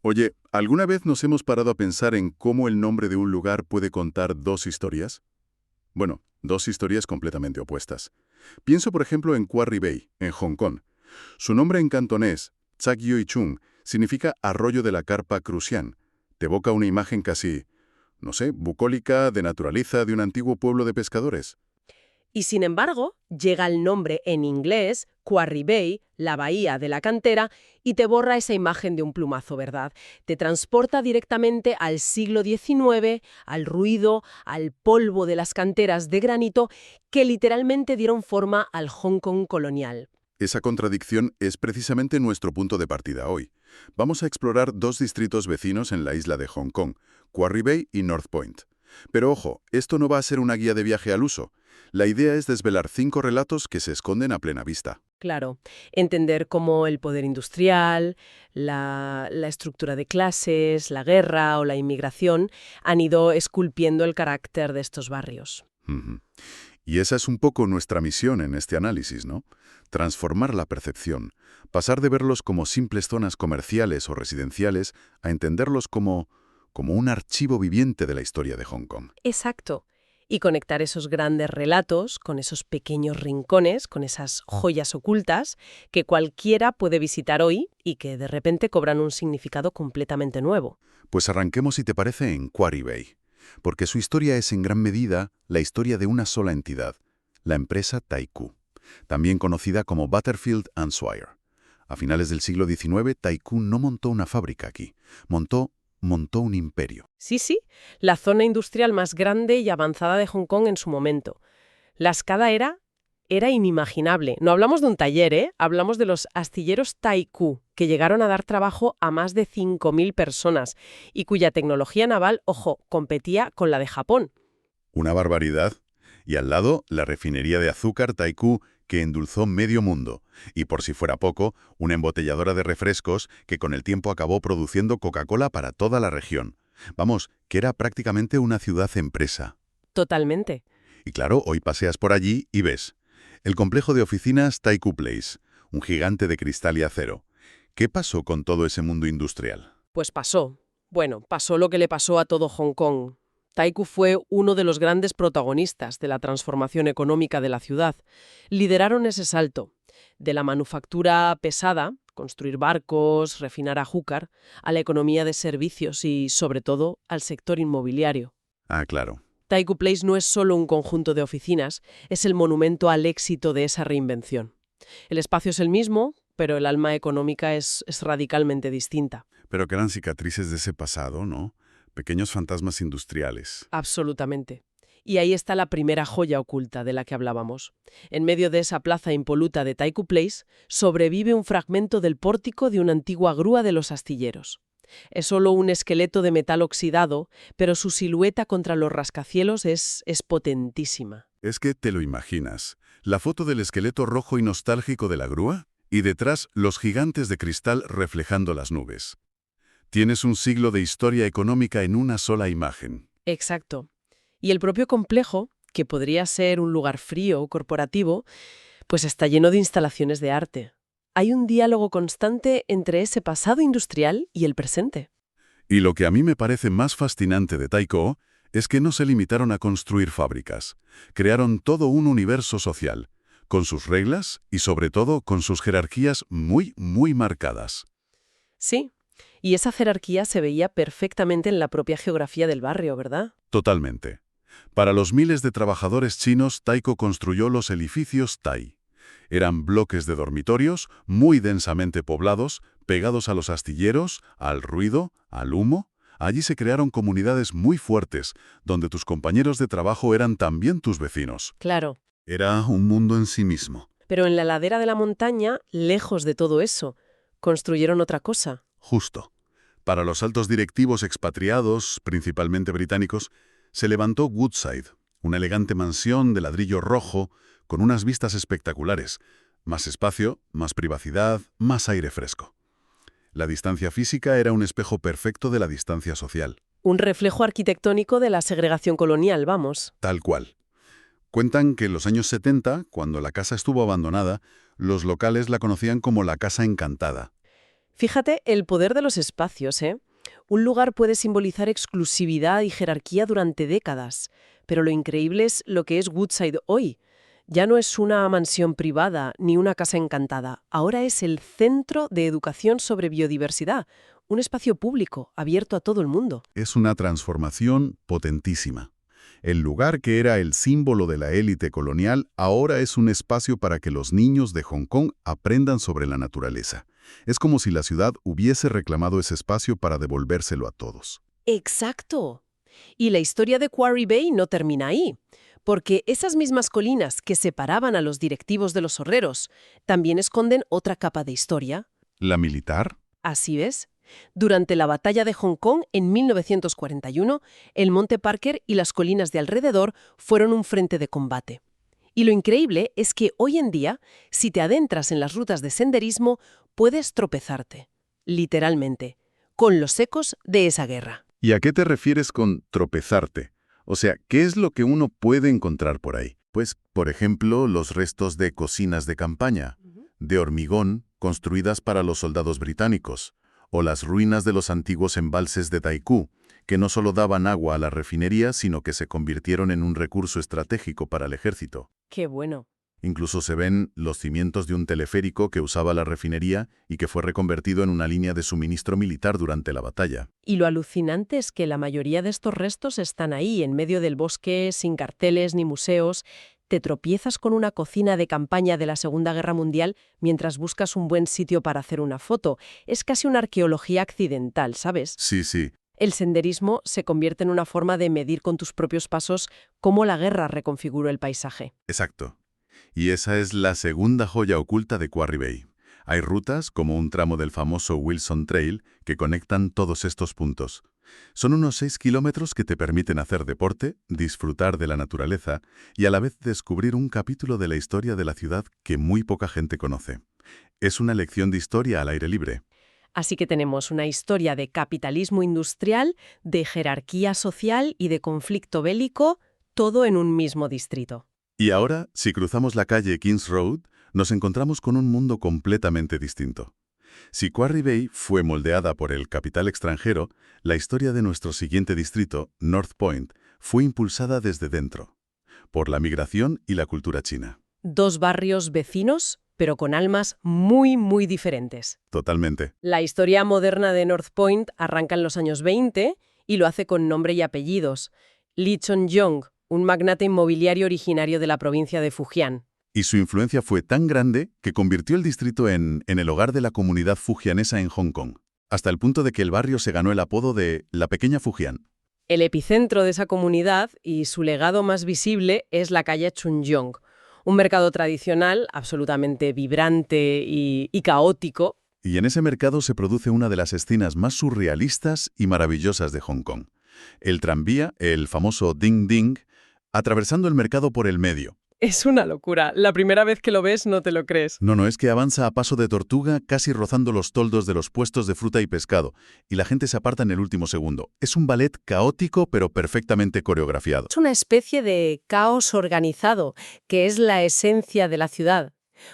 Oye, ¿alguna vez nos hemos parado a pensar en cómo el nombre de un lugar puede contar dos historias? Bueno, dos historias completamente opuestas. Pienso, por ejemplo, en Quarry Bay, en Hong Kong. Su nombre en cantonés, Tsak Yui Chung, significa arroyo de la carpa Crucian. Te evoca una imagen casi, no sé, bucólica, de naturaleza, de un antiguo pueblo de pescadores. Y sin embargo, llega el nombre en inglés, Quarry Bay, la bahía de la cantera, y te borra esa imagen de un plumazo, ¿verdad? Te transporta directamente al siglo XIX, al ruido, al polvo de las canteras de granito que literalmente dieron forma al Hong Kong colonial. Esa contradicción es precisamente nuestro punto de partida hoy. Vamos a explorar dos distritos vecinos en la isla de Hong Kong, Quarry Bay y North Point. Pero ojo, esto no va a ser una guía de viaje al uso. La idea es desvelar 5 relatos que se esconden a plena vista. Claro, entender cómo el poder industrial, la estructura de clases, la guerra o la inmigración han ido esculpiendo el carácter de estos barrios. Ujú. Y esa es un poco nuestra misión en este análisis, ¿no? Transformar la percepción, pasar de verlos como simples zonas comerciales o residenciales a entenderlos como un archivo viviente de la historia de Hong Kong. Exacto. Y conectar esos grandes relatos con esos pequeños rincones, con esas joyas ocultas que cualquiera puede visitar hoy y que de repente cobran un significado completamente nuevo. Pues arranquemos, si te parece, en Quarry Bay, porque su historia es en gran medida la historia de una sola entidad, la empresa Taikoo, también conocida como Butterfield and Swire. A finales del siglo XIX, Taikoo no montó una fábrica aquí, montó un imperio. Sí, sí, la zona industrial más grande y avanzada de Hong Kong en su momento. La escala era inimaginable. No hablamos de un taller, ¿eh? Hablamos de los astilleros Taikoo, que llegaron a dar trabajo a más de 5.000 personas y cuya tecnología naval, ojo, competía con la de Japón. Una barbaridad. Y al lado, la refinería de azúcar Taikoo, que endulzó medio mundo. Y por si fuera poco, una embotelladora de refrescos que con el tiempo acabó produciendo Coca-Cola para toda la región. Vamos, que era prácticamente una ciudad-empresa. Totalmente. Y claro, hoy paseas por allí y ves el complejo de oficinas Taikoo Place, un gigante de cristal y acero. ¿Qué pasó con todo ese mundo industrial? Pues pasó. Bueno, pasó lo que le pasó a todo Hong Kong. Taikoo fue uno de los grandes protagonistas de la transformación económica de la ciudad. Lideraron ese salto de la manufactura pesada, construir barcos, refinar azúcar, a la economía de servicios y, sobre todo, al sector inmobiliario. Ah, claro. Taikoo Place no es solo un conjunto de oficinas, es el monumento al éxito de esa reinvención. El espacio es el mismo, pero el alma económica es radicalmente distinta. Pero que eran cicatrices de ese pasado, ¿no? Pequeños fantasmas industriales. Absolutamente. Y ahí está la primera joya oculta de la que hablábamos. En medio de esa plaza impoluta de Taikoo Place sobrevive un fragmento del pórtico de una antigua grúa de los astilleros. Es solo un esqueleto de metal oxidado, pero su silueta contra los rascacielos es potentísima. Es que te lo imaginas. La foto del esqueleto rojo y nostálgico de la grúa, y detrás los gigantes de cristal reflejando las nubes. Tienes un siglo de historia económica en una sola imagen. Exacto. Y el propio complejo, que podría ser un lugar frío o corporativo, pues está lleno de instalaciones de arte. Hay un diálogo constante entre ese pasado industrial y el presente. Y lo que a mí me parece más fascinante de Taikoo es que no se limitaron a construir fábricas. Crearon todo un universo social, con sus reglas y sobre todo con sus jerarquías muy, muy marcadas. Sí, y esa jerarquía se veía perfectamente en la propia geografía del barrio, ¿verdad? Totalmente. Para los miles de trabajadores chinos, Taikoo construyó los edificios Tai. Eran bloques de dormitorios muy densamente poblados, pegados a los astilleros, al ruido, al humo. Allí se crearon comunidades muy fuertes, donde tus compañeros de trabajo eran también tus vecinos. Claro. Era un mundo en sí mismo. Pero en la ladera de la montaña, lejos de todo eso, construyeron otra cosa. Justo. Para los altos directivos expatriados, principalmente británicos, se levantó Woodside, una elegante mansión de ladrillo rojo con unas vistas espectaculares, más espacio, más privacidad, más aire fresco. La distancia física era un espejo perfecto de la distancia social. Un reflejo arquitectónico de la segregación colonial, vamos. Tal cual. Cuentan que en los años 70, cuando la casa estuvo abandonada, los locales la conocían como la Casa Encantada. Fíjate el poder de los espacios, ¿eh? Un lugar puede simbolizar exclusividad y jerarquía durante décadas, pero lo increíble es lo que es Woodside hoy. Ya no es una mansión privada ni una casa encantada, ahora es el centro de educación sobre biodiversidad, un espacio público abierto a todo el mundo. Es una transformación potentísima. El lugar que era el símbolo de la élite colonial ahora es un espacio para que los niños de Hong Kong aprendan sobre la naturaleza. Es como si la ciudad hubiese reclamado ese espacio para devolvérselo a todos. Exacto. Y la historia de Quarry Bay no termina ahí, porque esas mismas colinas que separaban a los directivos de los horreros también esconden otra capa de historia. ¿La militar? Así ves. Durante la batalla de Hong Kong en 1941, el Monte Parker y las colinas de alrededor fueron un frente de combate. Y lo increíble es que hoy en día, si te adentras en las rutas de senderismo, puedes tropezarte, literalmente, con los ecos de esa guerra. ¿Y a qué te refieres con tropezarte? O sea, ¿qué es lo que uno puede encontrar por ahí? Pues, por ejemplo, los restos de cocinas de campaña, de hormigón, construidas para los soldados británicos, o las ruinas de los antiguos embalses de Taikoo, que no solo daban agua a la refinería, sino que se convirtieron en un recurso estratégico para el ejército. ¡Qué bueno! Incluso se ven los cimientos de un teleférico que usaba la refinería y que fue reconvertido en una línea de suministro militar durante la batalla. Y lo alucinante es que la mayoría de estos restos están ahí, en medio del bosque, sin carteles ni museos. Te tropiezas con una cocina de campaña de la Segunda Guerra Mundial mientras buscas un buen sitio para hacer una foto. Es casi una arqueología accidental, ¿sabes? Sí, sí. El senderismo se convierte en una forma de medir con tus propios pasos cómo la guerra reconfiguró el paisaje. Exacto. Y esa es la segunda joya oculta de Quarry Bay. Hay rutas, como un tramo del famoso Wilson Trail, que conectan todos estos puntos. Son unos 6 kilómetros que te permiten hacer deporte, disfrutar de la naturaleza y a la vez descubrir un capítulo de la historia de la ciudad que muy poca gente conoce. Es una lección de historia al aire libre. Así que tenemos una historia de capitalismo industrial, de jerarquía social y de conflicto bélico, todo en un mismo distrito. Y ahora, si cruzamos la calle Kings Road, nos encontramos con un mundo completamente distinto. Si Quarry Bay fue moldeada por el capital extranjero, la historia de nuestro siguiente distrito, North Point, fue impulsada desde dentro, por la migración y la cultura china. Dos barrios vecinos, pero con almas muy, muy diferentes. Totalmente. La historia moderna de North Point arranca en los años 20 y lo hace con nombre y apellidos. Lee Chong-yong, un magnate inmobiliario originario de la provincia de Fujian. Y su influencia fue tan grande que convirtió el distrito en el hogar de la comunidad fujianesa en Hong Kong, hasta el punto de que el barrio se ganó el apodo de la pequeña Fujian. El epicentro de esa comunidad y su legado más visible es la calle Chunjong, un mercado tradicional absolutamente vibrante y caótico. Y en ese mercado se produce una de las escenas más surrealistas y maravillosas de Hong Kong. El tranvía, el famoso Ding Ding, atravesando el mercado por el medio. Es una locura. La primera vez que lo ves no te lo crees. No, es que avanza a paso de tortuga, casi rozando los toldos de los puestos de fruta y pescado, y la gente se aparta en el último segundo. Es un ballet caótico, pero perfectamente coreografiado. Es una especie de caos organizado, que es la esencia de la ciudad.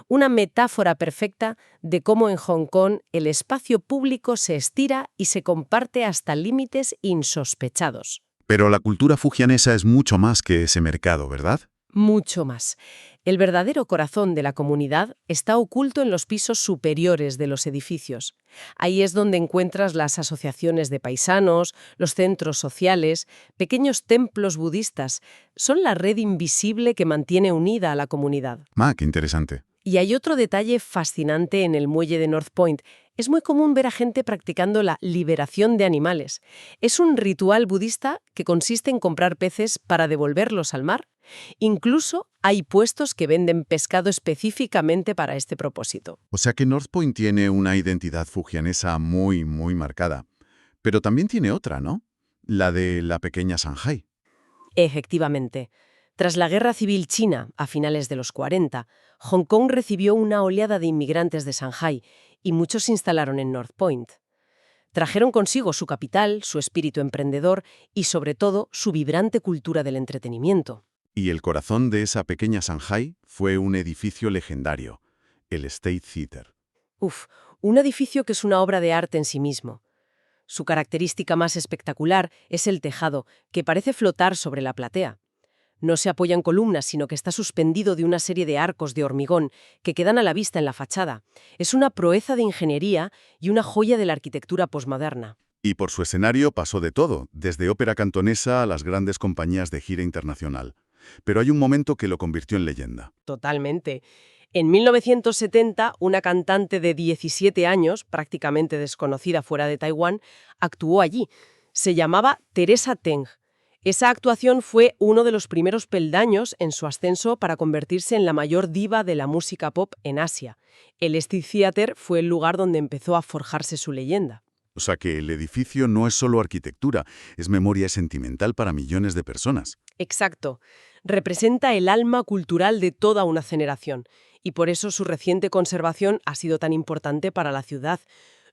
Una metáfora perfecta de cómo en Hong Kong el espacio público se estira y se comparte hasta límites insospechados. Pero la cultura fujianesa es mucho más que ese mercado, ¿verdad? Mucho más. El verdadero corazón de la comunidad está oculto en los pisos superiores de los edificios. Ahí es donde encuentras las asociaciones de paisanos, los centros sociales, pequeños templos budistas. Son la red invisible que mantiene unida a la comunidad. Qué interesante. Y hay otro detalle fascinante en el muelle de North Point. Es muy común ver a gente practicando la liberación de animales. Es un ritual budista que consiste en comprar peces para devolverlos al mar. Incluso hay puestos que venden pescado específicamente para este propósito. O sea que North Point tiene una identidad fujianesa muy, muy marcada. Pero también tiene otra, ¿no? La de la pequeña Shanghái. Efectivamente. Tras la Guerra Civil China, a finales de los 40, Hong Kong recibió una oleada de inmigrantes de Shanghái y muchos se instalaron en North Point. Trajeron consigo su capital, su espíritu emprendedor y, sobre todo, su vibrante cultura del entretenimiento. Y el corazón de esa pequeña Shanghái fue un edificio legendario, el State Theatre. Un edificio que es una obra de arte en sí mismo. Su característica más espectacular es el tejado, que parece flotar sobre la platea. No se apoya en columnas, sino que está suspendido de una serie de arcos de hormigón que quedan a la vista en la fachada. Es una proeza de ingeniería y una joya de la arquitectura posmoderna. Y por su escenario pasó de todo, desde ópera cantonesa a las grandes compañías de gira internacional. Pero hay un momento que lo convirtió en leyenda. Totalmente. En 1970, una cantante de 17 años, prácticamente desconocida fuera de Taiwán, actuó allí. Se llamaba Teresa Teng. Esa actuación fue uno de los primeros peldaños en su ascenso para convertirse en la mayor diva de la música pop en Asia. El State Theater fue el lugar donde empezó a forjarse su leyenda. O sea que el edificio no es solo arquitectura, es memoria sentimental para millones de personas. Exacto. Representa el alma cultural de toda una generación, y por eso su reciente conservación ha sido tan importante para la ciudad.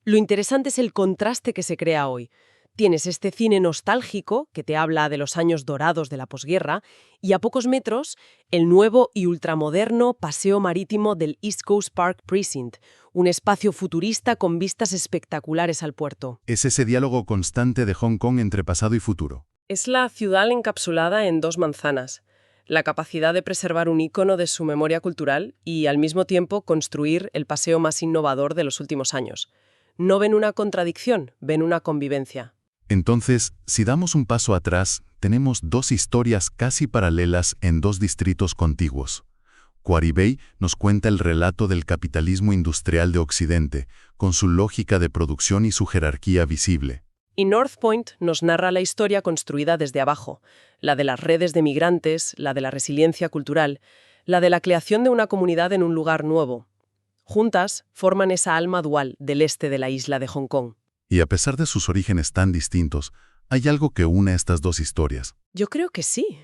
Lo interesante es el contraste que se crea hoy. Tienes este cine nostálgico, que te habla de los años dorados de la posguerra, y a pocos metros, el nuevo y ultramoderno paseo marítimo del East Coast Park Precinct, un espacio futurista con vistas espectaculares al puerto. Es ese diálogo constante de Hong Kong entre pasado y futuro. Es la ciudad encapsulada en dos manzanas. La capacidad de preservar un ícono de su memoria cultural y, al mismo tiempo, construir el paseo más innovador de los últimos años. No ven una contradicción, ven una convivencia. Entonces, si damos un paso atrás, tenemos dos historias casi paralelas en dos distritos contiguos. Quarry Bay nos cuenta el relato del capitalismo industrial de Occidente, con su lógica de producción y su jerarquía visible. Y North Point nos narra la historia construida desde abajo, la de las redes de migrantes, la de la resiliencia cultural, la de la creación de una comunidad en un lugar nuevo. Juntas forman esa alma dual del este de la isla de Hong Kong. Y a pesar de sus orígenes tan distintos, hay algo que une estas dos historias. Yo creo que sí.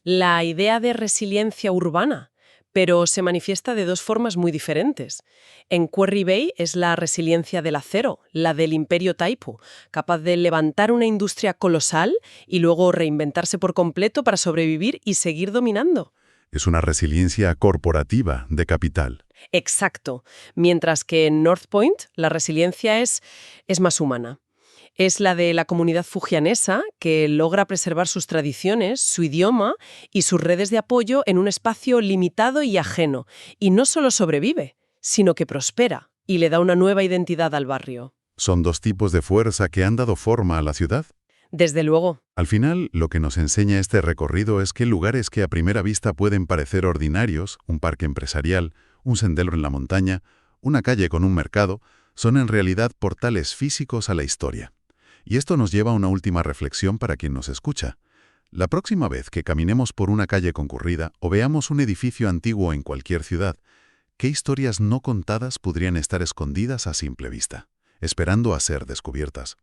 La idea de resiliencia urbana, pero se manifiesta de dos formas muy diferentes. En Quarry Bay es la resiliencia del acero, la del imperio Taipu, capaz de levantar una industria colosal y luego reinventarse por completo para sobrevivir y seguir dominando. Es una resiliencia corporativa de capital. Exacto. Mientras que en North Point la resiliencia es más humana. Es la de la comunidad fujianesa que logra preservar sus tradiciones, su idioma y sus redes de apoyo en un espacio limitado y ajeno. Y no solo sobrevive, sino que prospera y le da una nueva identidad al barrio. Son dos tipos de fuerza que han dado forma a la ciudad. Desde luego. Al final, lo que nos enseña este recorrido es que lugares que a primera vista pueden parecer ordinarios, un parque empresarial, un sendero en la montaña, una calle con un mercado, son en realidad portales físicos a la historia. Y esto nos lleva a una última reflexión para quien nos escucha. La próxima vez que caminemos por una calle concurrida o veamos un edificio antiguo en cualquier ciudad, ¿qué historias no contadas podrían estar escondidas a simple vista, esperando a ser descubiertas?